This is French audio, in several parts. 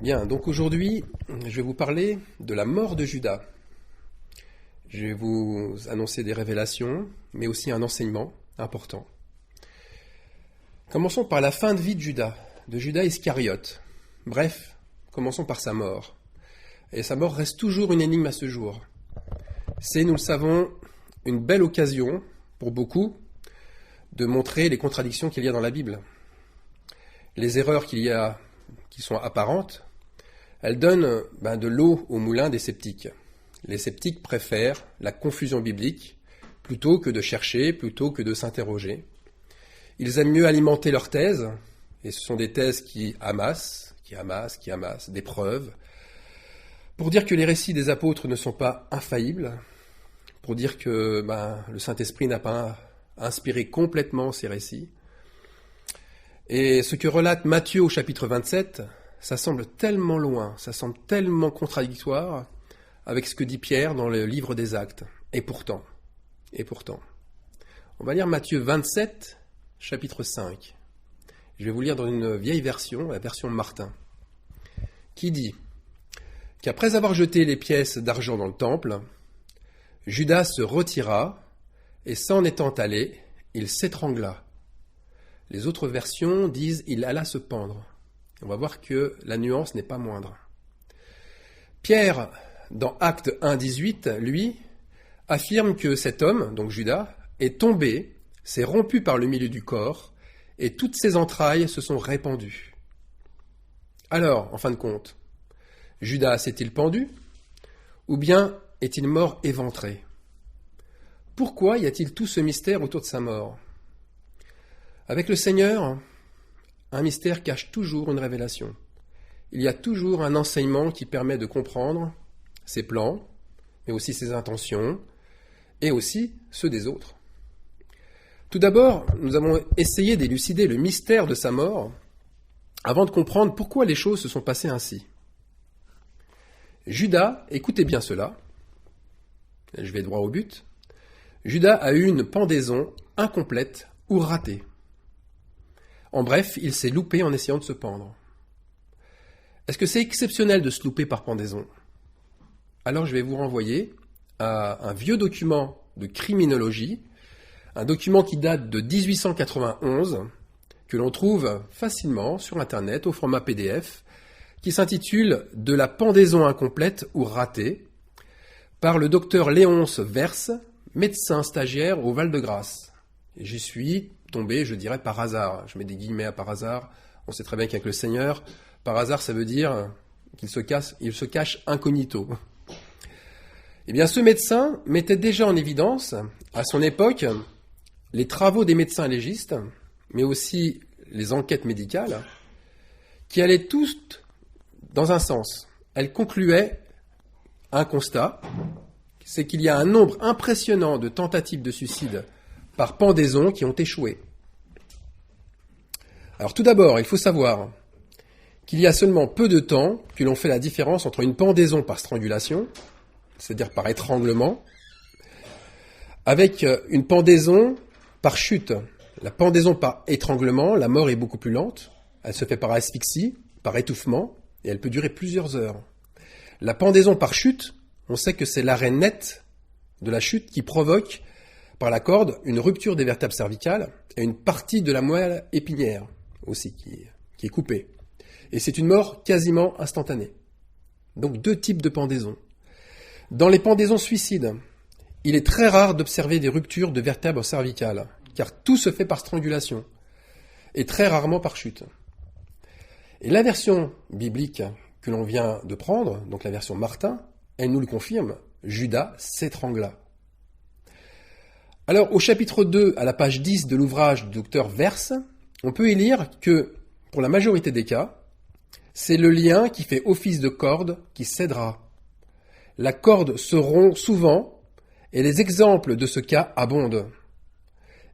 Bien, donc aujourd'hui, je vais vous parler de la mort de Judas. Je vais vous annoncer des révélations, mais aussi un enseignement important. Commençons par la fin de vie de Judas Iscariote. Bref, commençons par sa mort. Et sa mort reste toujours une énigme à ce jour. C'est, nous le savons, une belle occasion, pour beaucoup, de montrer les contradictions qu'il y a dans la Bible. Les erreurs qui sont apparentes, elles donnent de l'eau au moulin des sceptiques. Les sceptiques préfèrent la confusion biblique plutôt que de chercher, plutôt que de s'interroger. Ils aiment mieux alimenter leurs thèses, et ce sont des thèses qui amassent des preuves, pour dire que les récits des apôtres ne sont pas infaillibles, pour dire que le Saint-Esprit n'a pas inspiré complètement ces récits. Et ce que relate Matthieu au chapitre 27, ça semble tellement loin, ça semble tellement contradictoire avec ce que dit Pierre dans le livre des Actes. Et pourtant, on va lire Matthieu 27, chapitre 5. Je vais vous lire dans une vieille version, la version Martin, qui dit qu'après avoir jeté les pièces d'argent dans le temple, Judas se retira et s'en étant allé, il s'étrangla. Les autres versions disent « il alla se pendre ». On va voir que la nuance n'est pas moindre. Pierre, dans Acte 1,18, lui, affirme que cet homme, donc Judas, est tombé, s'est rompu par le milieu du corps, et toutes ses entrailles se sont répandues. Alors, en fin de compte, Judas s'est-il pendu, ou bien est-il mort éventré? Pourquoi y a-t-il tout ce mystère autour de sa mort? Avec le Seigneur, un mystère cache toujours une révélation. Il y a toujours un enseignement qui permet de comprendre ses plans, mais aussi ses intentions, et aussi ceux des autres. Tout d'abord, nous avons essayé d'élucider le mystère de sa mort avant de comprendre pourquoi les choses se sont passées ainsi. Judas, écoutez bien cela, je vais droit au but, Judas a eu une pendaison incomplète ou ratée. En bref, il s'est loupé en essayant de se pendre. Est-ce que c'est exceptionnel de se louper par pendaison? Alors je vais vous renvoyer à un vieux document de criminologie, un document qui date de 1891, que l'on trouve facilement sur Internet au format PDF, qui s'intitule « De la pendaison incomplète ou ratée » par le docteur Léonce Verse, médecin stagiaire au Val-de-Grâce. Et j'y suis tombé, je dirais, par hasard. Je mets des guillemets à par hasard. On sait très bien qu'avec le Seigneur, par hasard, ça veut dire qu'il se cache incognito. Eh bien, ce médecin mettait déjà en évidence, à son époque, les travaux des médecins légistes, mais aussi les enquêtes médicales, qui allaient tous dans un sens. Elles concluaient un constat, c'est qu'il y a un nombre impressionnant de tentatives de suicide par pendaison qui ont échoué. Alors tout d'abord, il faut savoir qu'il y a seulement peu de temps que l'on fait la différence entre une pendaison par strangulation, c'est-à-dire par étranglement, avec une pendaison par chute. La pendaison par étranglement, la mort est beaucoup plus lente, elle se fait par asphyxie, par étouffement, et elle peut durer plusieurs heures. La pendaison par chute, on sait que c'est l'arrêt net de la chute qui provoque par la corde une rupture des vertèbres cervicales et une partie de la moelle épinière aussi qui est coupée. Et c'est une mort quasiment instantanée. Donc deux types de pendaisons. Dans les pendaisons suicides, il est très rare d'observer des ruptures de vertèbres cervicales, car tout se fait par strangulation, et très rarement par chute. Et la version biblique que l'on vient de prendre, donc la version Martin, elle nous le confirme, Judas s'étrangla. Alors, au chapitre 2, à la page 10 de l'ouvrage du docteur Verse, on peut y lire que, pour la majorité des cas, c'est le lien qui fait office de corde qui cédera. La corde se rompt souvent, et les exemples de ce cas abondent.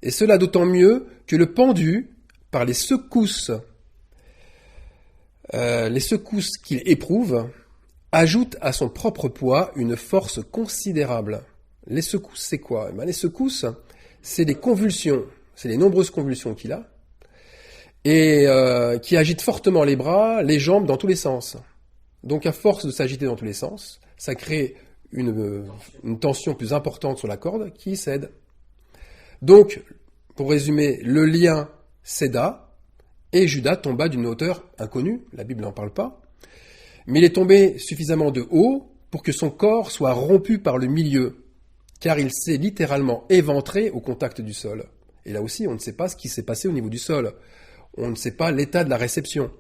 Et cela d'autant mieux que le pendu, par les secousses qu'il éprouve, ajoute à son propre poids une force considérable. Les secousses, c'est quoi? Les secousses, c'est les convulsions, c'est les nombreuses convulsions qu'il a, et qui agitent fortement les bras, les jambes dans tous les sens. Donc à force de s'agiter dans tous les sens, ça crée une tension plus importante sur la corde qui cède. Donc, pour résumer, le lien céda et Judas tomba d'une hauteur inconnue, la Bible n'en parle pas, mais il est tombé suffisamment de haut pour que son corps soit rompu par le milieu, car il s'est littéralement éventré au contact du sol. Et là aussi, on ne sait pas ce qui s'est passé au niveau du sol. On ne sait pas l'état de la réception.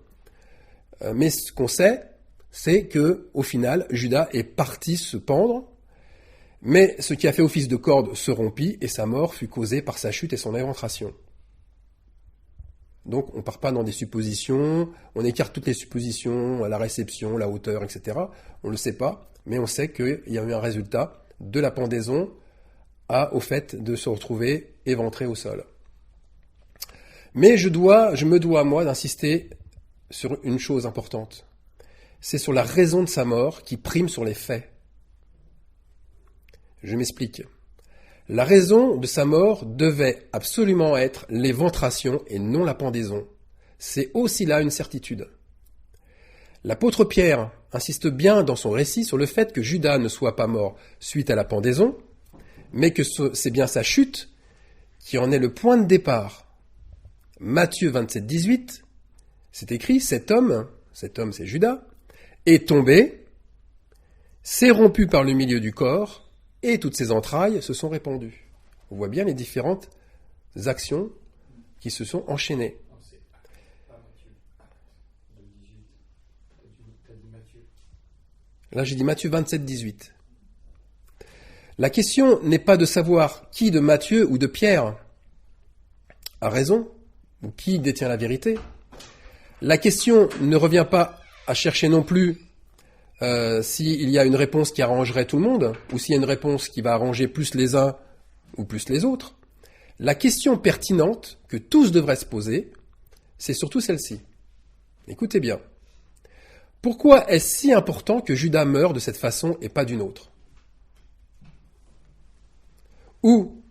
Mais ce qu'on sait, c'est que, au final, Judas est parti se pendre, mais ce qui a fait office de corde se rompit et sa mort fut causée par sa chute et son éventration. Donc on ne part pas dans des suppositions, on écarte toutes les suppositions, la réception, la hauteur, etc. On ne le sait pas, mais on sait qu'il y a eu un résultat de la pendaison au fait de se retrouver éventré au sol. Mais je me dois, moi, d'insister sur une chose importante. C'est sur la raison de sa mort qui prime sur les faits. Je m'explique. La raison de sa mort devait absolument être l'éventration et non la pendaison. C'est aussi là une certitude. L'apôtre Pierre insiste bien dans son récit sur le fait que Judas ne soit pas mort suite à la pendaison, mais que c'est bien sa chute qui en est le point de départ. Matthieu 27, 18, c'est écrit, cet homme c'est Judas, est tombé, s'est rompu par le milieu du corps, et toutes ses entrailles se sont répandues. On voit bien les différentes actions qui se sont enchaînées. Là, j'ai dit Matthieu 27, 18. La question n'est pas de savoir qui de Matthieu ou de Pierre a raison, ou qui détient la vérité. La question ne revient pas à chercher non plus s'il y a une réponse qui arrangerait tout le monde, ou s'il y a une réponse qui va arranger plus les uns ou plus les autres. La question pertinente que tous devraient se poser, c'est surtout celle-ci. Écoutez bien. Pourquoi est-ce si important que Judas meure de cette façon et pas d'une autre ? Ou,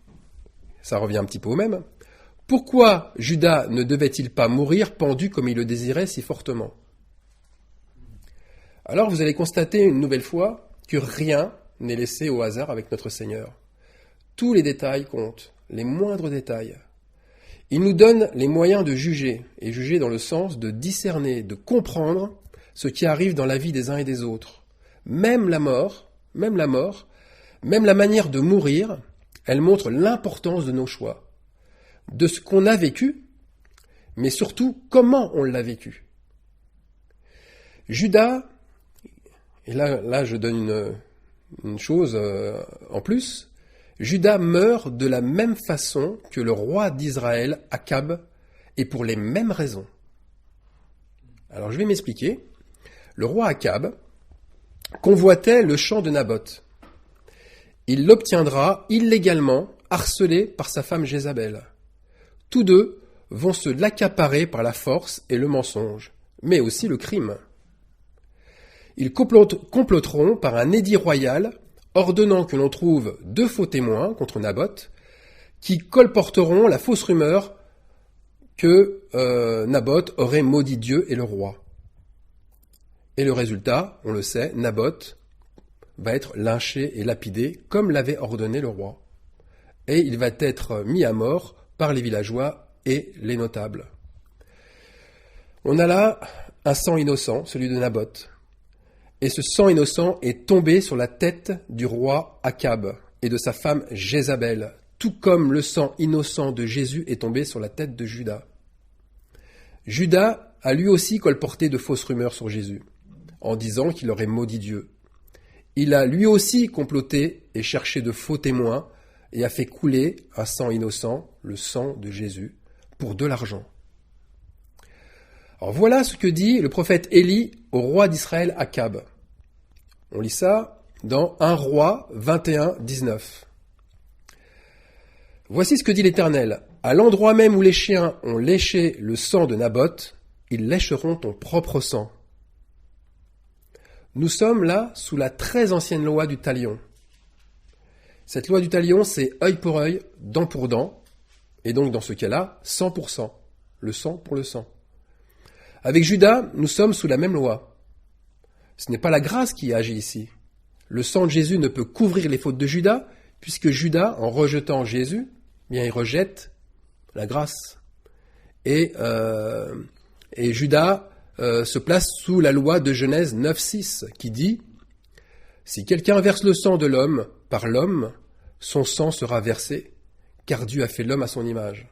ça revient un petit peu au même, pourquoi Judas ne devait-il pas mourir pendu comme il le désirait si fortement ? Alors vous allez constater une nouvelle fois que rien n'est laissé au hasard avec notre Seigneur. Tous les détails comptent, les moindres détails. Il nous donne les moyens de juger, et juger dans le sens de discerner, de comprendre ce qui arrive dans la vie des uns et des autres. Même la mort, même la manière de mourir, elle montre l'importance de nos choix, de ce qu'on a vécu, mais surtout comment on l'a vécu. Judas, et là je donne une chose en plus, Judas meurt de la même façon que le roi d'Israël, Akab, et pour les mêmes raisons. Alors je vais m'expliquer. Le roi Akab convoitait le champ de Naboth. Il l'obtiendra illégalement, harcelé par sa femme Jézabel. Tous deux vont se l'accaparer par la force et le mensonge, mais aussi le crime. Ils comploteront par un édit royal ordonnant que l'on trouve 2 faux témoins contre Naboth qui colporteront la fausse rumeur que Naboth aurait maudit Dieu et le roi. Et le résultat, on le sait, Naboth va être lynché et lapidé comme l'avait ordonné le roi. Et il va être mis à mort par les villageois et les notables. On a là un sang innocent, celui de Naboth. Et ce sang innocent est tombé sur la tête du roi Akab et de sa femme Jézabel, tout comme le sang innocent de Jésus est tombé sur la tête de Judas. Judas a lui aussi colporté de fausses rumeurs sur Jésus, en disant qu'il aurait maudit Dieu. Il a lui aussi comploté et cherché de faux témoins et a fait couler un sang innocent, le sang de Jésus, pour de l'argent. Alors voilà ce que dit le prophète Élie au roi d'Israël Akab. On lit ça dans 1 Roi 21, 19. Voici ce que dit l'Éternel. À l'endroit même où les chiens ont léché le sang de Naboth, ils lécheront ton propre sang. Nous sommes là sous la très ancienne loi du talion. Cette loi du talion, c'est œil pour œil, dent pour dent, et donc dans ce cas-là, 100%, le sang pour le sang. Avec Judas, nous sommes sous la même loi. Ce n'est pas la grâce qui agit ici. Le sang de Jésus ne peut couvrir les fautes de Judas, puisque Judas, en rejetant Jésus, bien il rejette la grâce. Et Judas se place sous la loi de Genèse 9,6, qui dit « Si quelqu'un verse le sang de l'homme par l'homme, son sang sera versé, car Dieu a fait l'homme à son image. »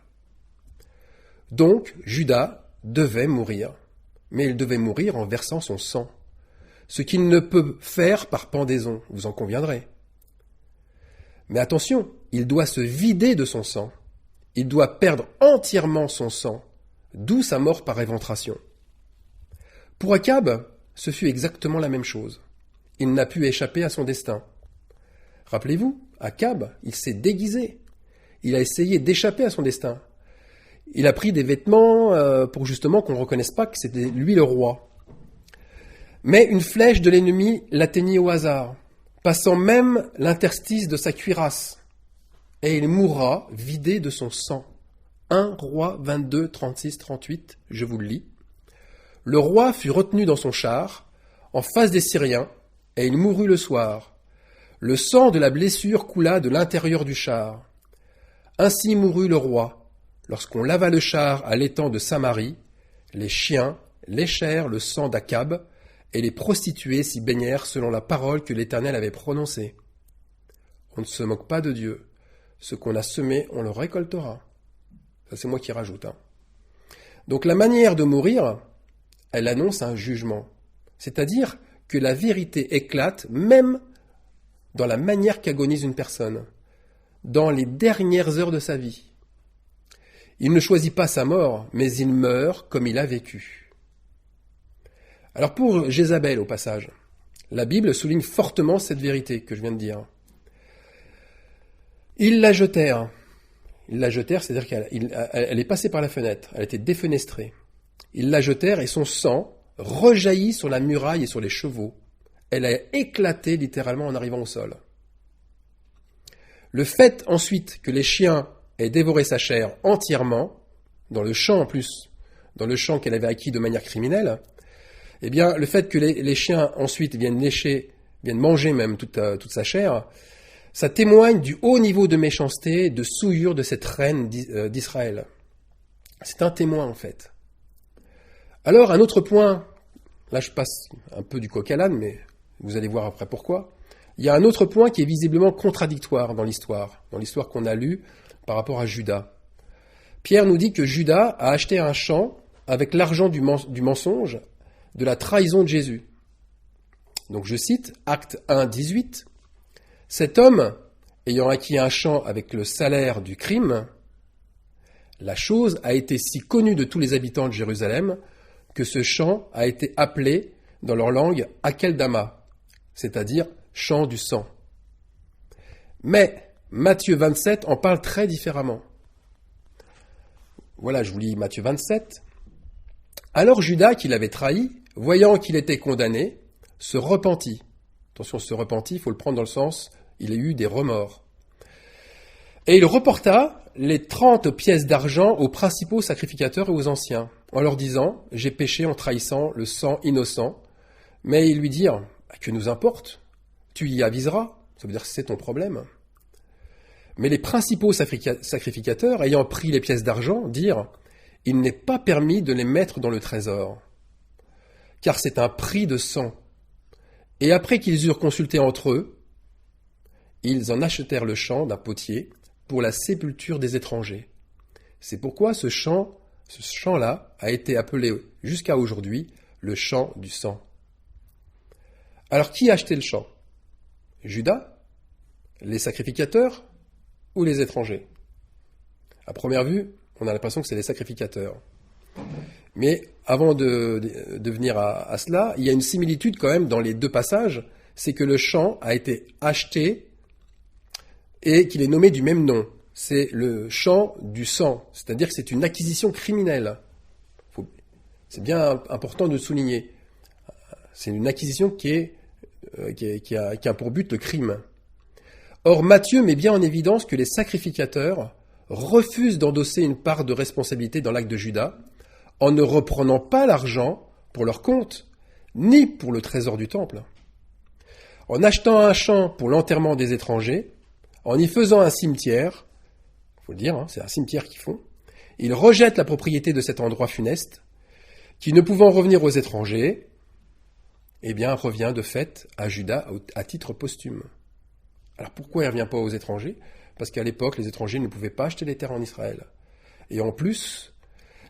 Donc, Judas devait mourir, mais il devait mourir en versant son sang, ce qu'il ne peut faire par pendaison, vous en conviendrez. Mais attention, il doit se vider de son sang, il doit perdre entièrement son sang, d'où sa mort par éventration. Pour Akab, ce fut exactement la même chose. Il n'a pu échapper à son destin. Rappelez-vous, Akab, il s'est déguisé. Il a essayé d'échapper à son destin. Il a pris des vêtements pour justement qu'on ne reconnaisse pas que c'était lui le roi. Mais une flèche de l'ennemi l'atteignit au hasard, passant même l'interstice de sa cuirasse. Et il mourra vidé de son sang. 1 Roi 22, 36, 38, je vous le lis. Le roi fut retenu dans son char, en face des Syriens, et il mourut le soir. Le sang de la blessure coula de l'intérieur du char. Ainsi mourut le roi. Lorsqu'on lava le char à l'étang de Samarie, les chiens léchèrent le sang d'Akab, et les prostituées s'y baignèrent selon la parole que l'Éternel avait prononcée. On ne se moque pas de Dieu. Ce qu'on a semé, on le récoltera. Ça, c'est moi qui rajoute. Donc la manière de mourir, elle annonce un jugement. C'est-à-dire que la vérité éclate même dans la manière qu'agonise une personne, dans les dernières heures de sa vie. Il ne choisit pas sa mort, mais il meurt comme il a vécu. Alors pour Jézabel, au passage, la Bible souligne fortement cette vérité que je viens de dire. Ils la jetèrent. Ils la jetèrent, c'est-à-dire qu'elle est passée par la fenêtre, elle a été défenestrée. Ils la jetèrent et son sang rejaillit sur la muraille et sur les chevaux. Elle a éclaté littéralement en arrivant au sol. Le fait ensuite que les chiens aient dévoré sa chair entièrement, dans le champ en plus, dans le champ qu'elle avait acquis de manière criminelle, eh bien, le fait que les chiens ensuite viennent manger même toute sa chair, ça témoigne du haut niveau de méchanceté, de souillure de cette reine d'Israël. C'est un témoin en fait. Alors, un autre point, là je passe un peu du coq à l'âne, mais vous allez voir après pourquoi. Il y a un autre point qui est visiblement contradictoire dans l'histoire qu'on a lue par rapport à Judas. Pierre nous dit que Judas a acheté un champ avec l'argent du mensonge, de la trahison de Jésus. Donc je cite, Acte 1, 18, « Cet homme, ayant acquis un champ avec le salaire du crime, la chose a été si connue de tous les habitants de Jérusalem que ce champ a été appelé dans leur langue Akeldama, c'est-à-dire champ du sang. » Mais Matthieu 27 en parle très différemment. Voilà, je vous lis Matthieu 27. « Alors Judas, qui l'avait trahi, voyant qu'il était condamné, se repentit. » Attention, se repentit, il faut le prendre dans le sens, il a eu des remords. « Et il reporta les 30 pièces d'argent aux principaux sacrificateurs et aux anciens, en leur disant, « J'ai péché en trahissant le sang innocent. » Mais ils lui dirent, « Que nous importe? Tu y aviseras. » Ça veut dire que c'est ton problème. Mais les principaux sacrificateurs, ayant pris les pièces d'argent, dirent, « Il n'est pas permis de les mettre dans le trésor, car c'est un prix de sang. » Et après qu'ils eurent consulté entre eux, ils en achetèrent le champ d'un potier pour la sépulture des étrangers. C'est pourquoi ce champ-là a été appelé jusqu'à aujourd'hui le champ du sang. Alors qui a acheté le champ? Judas? Les sacrificateurs? Ou les étrangers? À première vue, on a l'impression que c'est les sacrificateurs. Mais avant de venir à cela, il y a une similitude quand même dans les deux passages, c'est que le champ a été acheté et qu'il est nommé du même nom. C'est le champ du sang, c'est-à-dire que c'est une acquisition criminelle. C'est bien important de le souligner. C'est une acquisition qui a pour but le crime. Or, Matthieu met bien en évidence que les sacrificateurs refusent d'endosser une part de responsabilité dans l'acte de Judas, en ne reprenant pas l'argent pour leur compte, ni pour le trésor du temple. En achetant un champ pour l'enterrement des étrangers, en y faisant un cimetière, il faut le dire, c'est un cimetière qu'ils font, ils rejettent la propriété de cet endroit funeste, qui ne pouvant revenir aux étrangers, eh bien, revient de fait à Juda à titre posthume. Alors pourquoi il ne revient pas aux étrangers ? Parce qu'à l'époque, les étrangers ne pouvaient pas acheter les terres en Israël. Et en plus,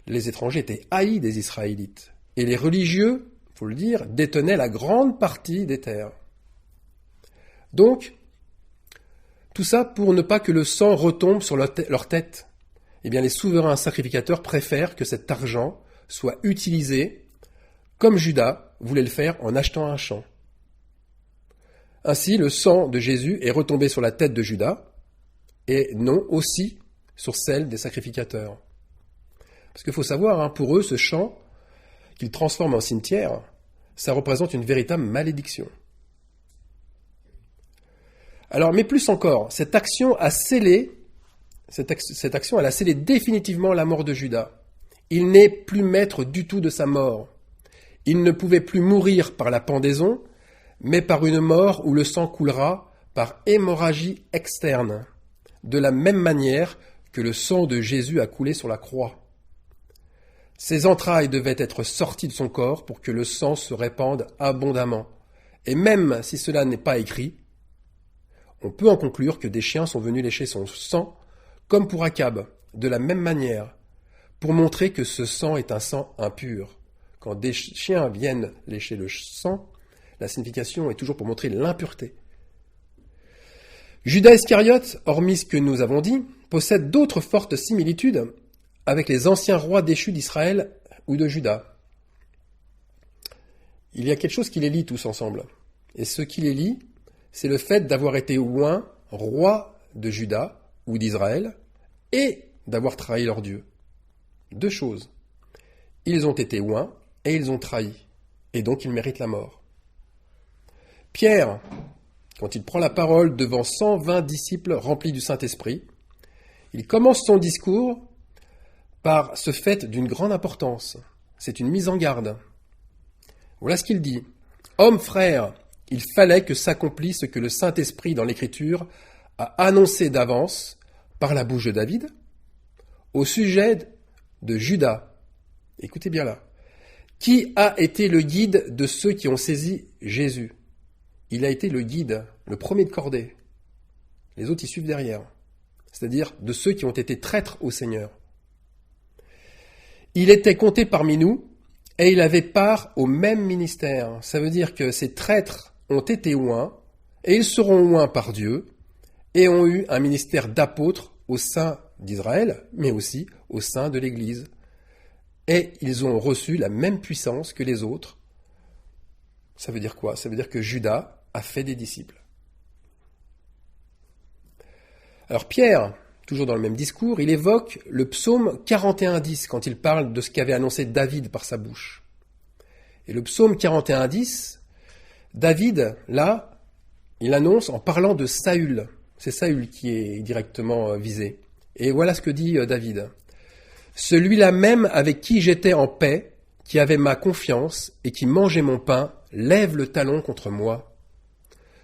les étrangers étaient haïs des Israélites. Et les religieux, il faut le dire, détenaient la grande partie des terres. Donc, tout ça pour ne pas que le sang retombe sur leur tête. Eh bien, les souverains sacrificateurs préfèrent que cet argent soit utilisé comme Judas voulait le faire en achetant un champ. Ainsi, le sang de Jésus est retombé sur la tête de Judas et non aussi sur celle des sacrificateurs. Parce qu'il faut savoir, pour eux, ce champ qu'ils transforment en cimetière, ça représente une véritable malédiction. Alors, mais plus encore, cette action a scellé définitivement la mort de Judas. Il n'est plus maître du tout de sa mort. Il ne pouvait plus mourir par la pendaison, mais par une mort où le sang coulera par hémorragie externe, de la même manière que le sang de Jésus a coulé sur la croix. Ses entrailles devaient être sorties de son corps pour que le sang se répande abondamment. Et même si cela n'est pas écrit, on peut en conclure que des chiens sont venus lécher son sang, comme pour Akab, de la même manière, pour montrer que ce sang est un sang impur. Quand des chiens viennent lécher le sang, la signification est toujours pour montrer l'impureté. Judas Iscariote, hormis ce que nous avons dit, possède d'autres fortes similitudes avec les anciens rois déchus d'Israël ou de Juda. Il y a quelque chose qui les lie tous ensemble. Et ce qui les lie, c'est le fait d'avoir été oint roi de Juda ou d'Israël et d'avoir trahi leur Dieu. Deux choses. Ils ont été oints et ils ont trahi. Et donc ils méritent la mort. Pierre, quand il prend la parole devant 120 disciples remplis du Saint-Esprit, il commence son discours par ce fait d'une grande importance. C'est une mise en garde. Voilà ce qu'il dit. « Hommes frères, il fallait que s'accomplisse ce que le Saint-Esprit dans l'Écriture a annoncé d'avance par la bouche de David au sujet de Judas. » Écoutez bien là. « Qui a été le guide de ceux qui ont saisi Jésus ?» Il a été le guide, le premier de cordée. Les autres y suivent derrière. C'est-à-dire de ceux qui ont été traîtres au Seigneur. Il était compté parmi nous et il avait part au même ministère. Ça veut dire que ces traîtres ont été oints et ils seront oints par Dieu et ont eu un ministère d'apôtres au sein d'Israël, mais aussi au sein de l'Église. Et ils ont reçu la même puissance que les autres. Ça veut dire quoi ? Ça veut dire que Judas a fait des disciples. Alors Pierre, toujours dans le même discours, il évoque le psaume 41.10 quand il parle de ce qu'avait annoncé David par sa bouche. Et le psaume 41.10, David, là, il annonce en parlant de Saül. C'est Saül qui est directement visé. Et voilà ce que dit David. « Celui-là même avec qui j'étais en paix, qui avait ma confiance et qui mangeait mon pain, lève le talon contre moi.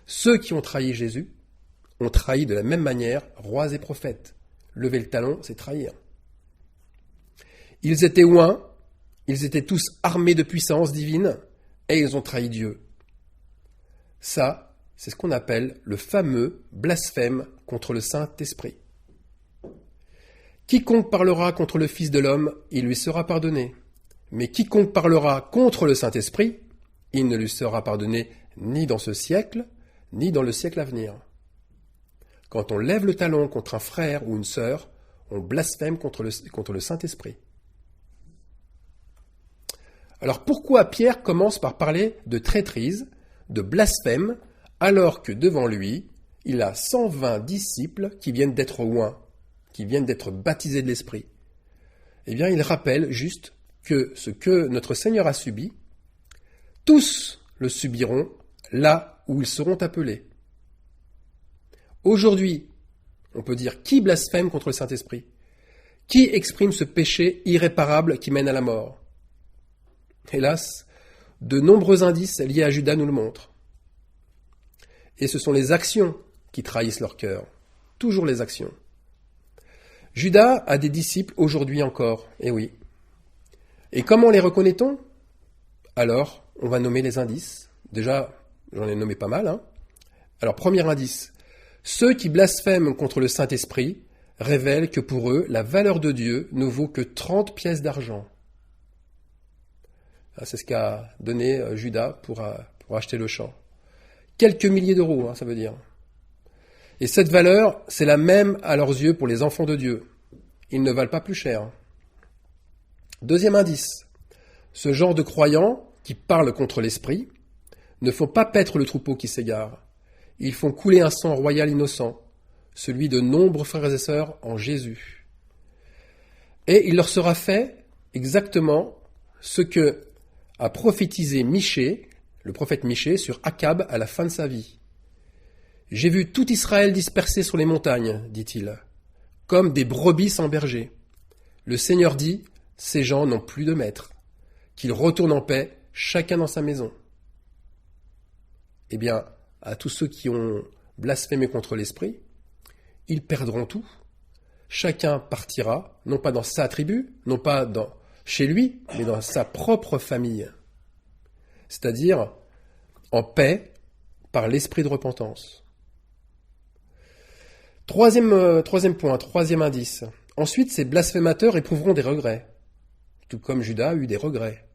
Ceux qui ont trahi Jésus ont trahi de la même manière rois et prophètes. Lever le talon, c'est trahir. Ils étaient oints, ils étaient tous armés de puissance divine, et ils ont trahi Dieu. Ça, c'est ce qu'on appelle le fameux blasphème contre le Saint-Esprit. Quiconque parlera contre le Fils de l'homme, il lui sera pardonné. Mais quiconque parlera contre le Saint-Esprit, il ne lui sera pardonné ni dans ce siècle, ni dans le siècle à venir. Quand on lève le talon contre un frère ou une sœur, on blasphème contre le Saint-Esprit. Alors pourquoi Pierre commence par parler de traîtrise, de blasphème, alors que devant lui, il a 120 disciples qui viennent d'être oints, qui viennent d'être baptisés de l'Esprit? Eh bien, il rappelle juste que ce que notre Seigneur a subi, tous le subiront là où ils seront appelés. Aujourd'hui, on peut dire qui blasphème contre le Saint-Esprit? Qui exprime ce péché irréparable qui mène à la mort? Hélas, De nombreux indices liés à Judas nous le montrent. Et ce sont les actions qui trahissent leur cœur. Toujours les actions. Judas a des disciples aujourd'hui encore, eh oui. Et comment les reconnaît-on? Alors, on va nommer les indices. Déjà, j'en ai nommé pas mal. Alors, premier indice. Ceux qui blasphèment contre le Saint-Esprit révèlent que pour eux, la valeur de Dieu ne vaut que 30 pièces d'argent. C'est ce qu'a donné Judas pour acheter le champ. Quelques milliers d'euros, ça veut dire. Et cette valeur, c'est la même à leurs yeux pour les enfants de Dieu. Ils ne valent pas plus cher. Deuxième indice. Ce genre de croyants qui parlent contre l'esprit ne font pas paître le troupeau qui s'égare. Ils font couler un sang royal innocent, celui de nombreux frères et sœurs en Jésus. Et il leur sera fait exactement ce que a prophétisé Michée, le prophète Michée, sur Akab à la fin de sa vie. « J'ai vu tout Israël dispersé sur les montagnes, dit-il, comme des brebis sans berger. Le Seigneur dit, ces gens n'ont plus de maître, qu'ils retournent en paix, chacun dans sa maison. » Eh bien, à tous ceux qui ont blasphémé contre l'Esprit, ils perdront tout. Chacun partira, non pas dans sa tribu, non pas chez lui, mais dans sa propre famille. C'est-à-dire en paix par l'esprit de repentance. Troisième point, troisième indice. Ensuite, ces blasphémateurs éprouveront des regrets, tout comme Judas a eu des regrets,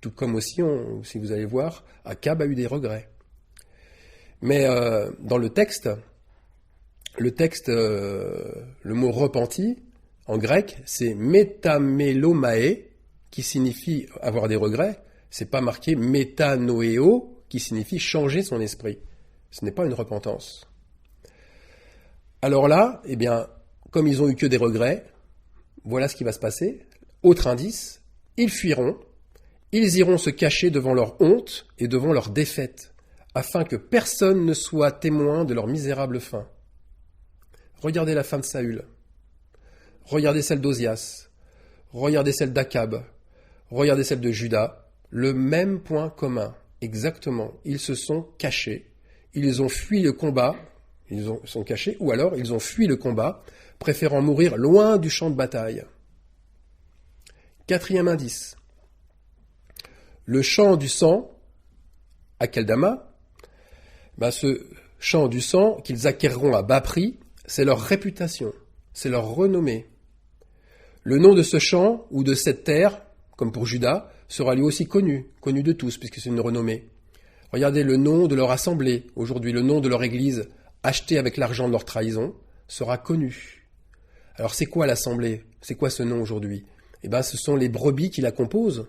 tout comme aussi, si vous allez voir, Akab a eu des regrets. Mais dans le texte, le mot repenti, en grec, c'est métamélomae, qui signifie avoir des regrets. C'est pas marqué métanoéo, qui signifie changer son esprit. Ce n'est pas une repentance. Alors là, eh bien, comme ils ont eu que des regrets, voilà ce qui va se passer. Autre indice, ils fuiront, ils iront se cacher devant leur honte et devant leur défaite, afin que personne ne soit témoin de leur misérable fin. Regardez la fin de Saül. Regardez celle d'Ozias. Regardez celle d'Akab. Regardez celle de Judas. Le même point commun, exactement. Ils se sont cachés. Ils ont fui le combat. Sont cachés, ou alors ils ont fui le combat, préférant mourir loin du champ de bataille. Quatrième indice. Le champ du sang, Akeldama, ce champ du sang qu'ils acquerront à bas prix, c'est leur réputation, c'est leur renommée. Le nom de ce champ ou de cette terre, comme pour Judas, sera lui aussi connu de tous, puisque c'est une renommée. Regardez le nom de leur assemblée, aujourd'hui le nom de leur église, acheté avec l'argent de leur trahison, sera connu. Alors c'est quoi l'assemblée? C'est quoi ce nom aujourd'hui? Ce sont les brebis qui la composent,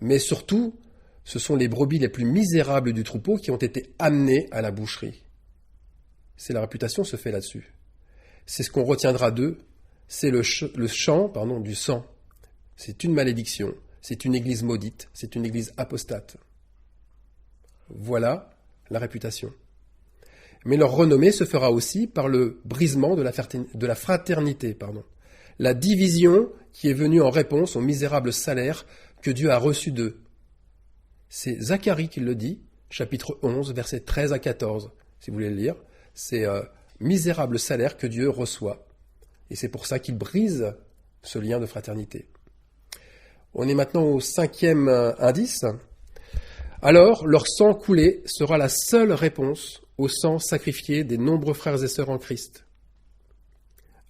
mais surtout, ce sont les brebis les plus misérables du troupeau qui ont été amenées à la boucherie. C'est la réputation se fait là-dessus. C'est ce qu'on retiendra d'eux, c'est le chant du sang. C'est une malédiction, c'est une église maudite, c'est une église apostate. Voilà la réputation. Mais leur renommée se fera aussi par le brisement de la fraternité, la division qui est venue en réponse au misérable salaire que Dieu a reçu d'eux. C'est Zacharie qui le dit, chapitre 11, versets 13 à 14, si vous voulez le lire. C'est misérable salaire que Dieu reçoit. Et c'est pour ça qu'il brise ce lien de fraternité. On est maintenant au cinquième indice. Alors, leur sang coulé sera la seule réponse au sang sacrifié des nombreux frères et sœurs en Christ.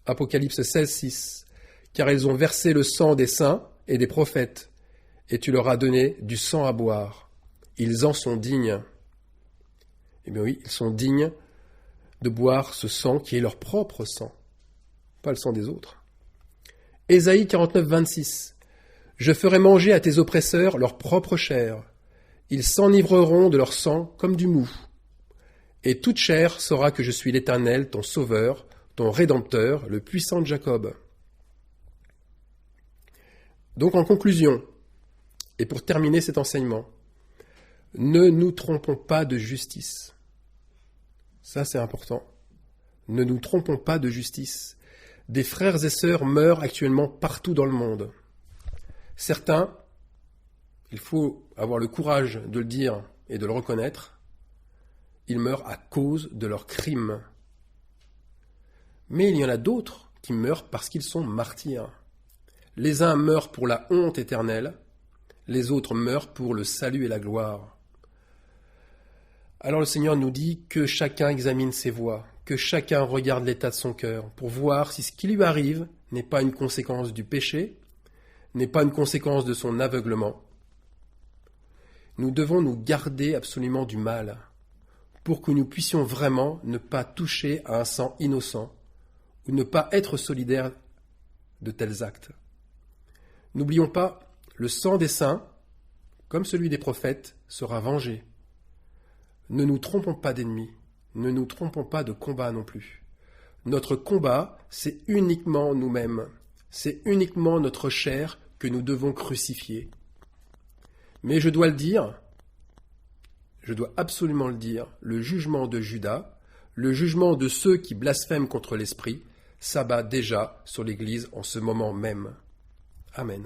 Apocalypse 16, 6. Car ils ont versé le sang des saints et des prophètes, et tu leur as donné du sang à boire. Ils en sont dignes. Eh bien oui, ils sont dignes de boire ce sang qui est leur propre sang, pas le sang des autres. Ésaïe 49, 26. Je ferai manger à tes oppresseurs leur propre chair. Ils s'enivreront de leur sang comme du mou. Et toute chair saura que je suis l'Éternel, ton sauveur, ton rédempteur, le puissant de Jacob. Donc en conclusion, et pour terminer cet enseignement, ne nous trompons pas de justice. Ça, c'est important. Ne nous trompons pas de justice. Des frères et sœurs meurent actuellement partout dans le monde. Certains, il faut avoir le courage de le dire et de le reconnaître, ils meurent à cause de leurs crimes. Mais il y en a d'autres qui meurent parce qu'ils sont martyrs. Les uns meurent pour la honte éternelle, les autres meurent pour le salut et la gloire. Alors le Seigneur nous dit que chacun examine ses voies, que chacun regarde l'état de son cœur, pour voir si ce qui lui arrive n'est pas une conséquence du péché, n'est pas une conséquence de son aveuglement. Nous devons nous garder absolument du mal, pour que nous puissions vraiment ne pas toucher à un sang innocent, ou ne pas être solidaires de tels actes. N'oublions pas, le sang des saints, comme celui des prophètes, sera vengé. Ne nous trompons pas d'ennemis, ne nous trompons pas de combat non plus. Notre combat, c'est uniquement nous-mêmes, c'est uniquement notre chair que nous devons crucifier. Mais je dois le dire, je dois absolument le dire, le jugement de Judas, le jugement de ceux qui blasphèment contre l'Esprit, s'abat déjà sur l'Église en ce moment même. Amen.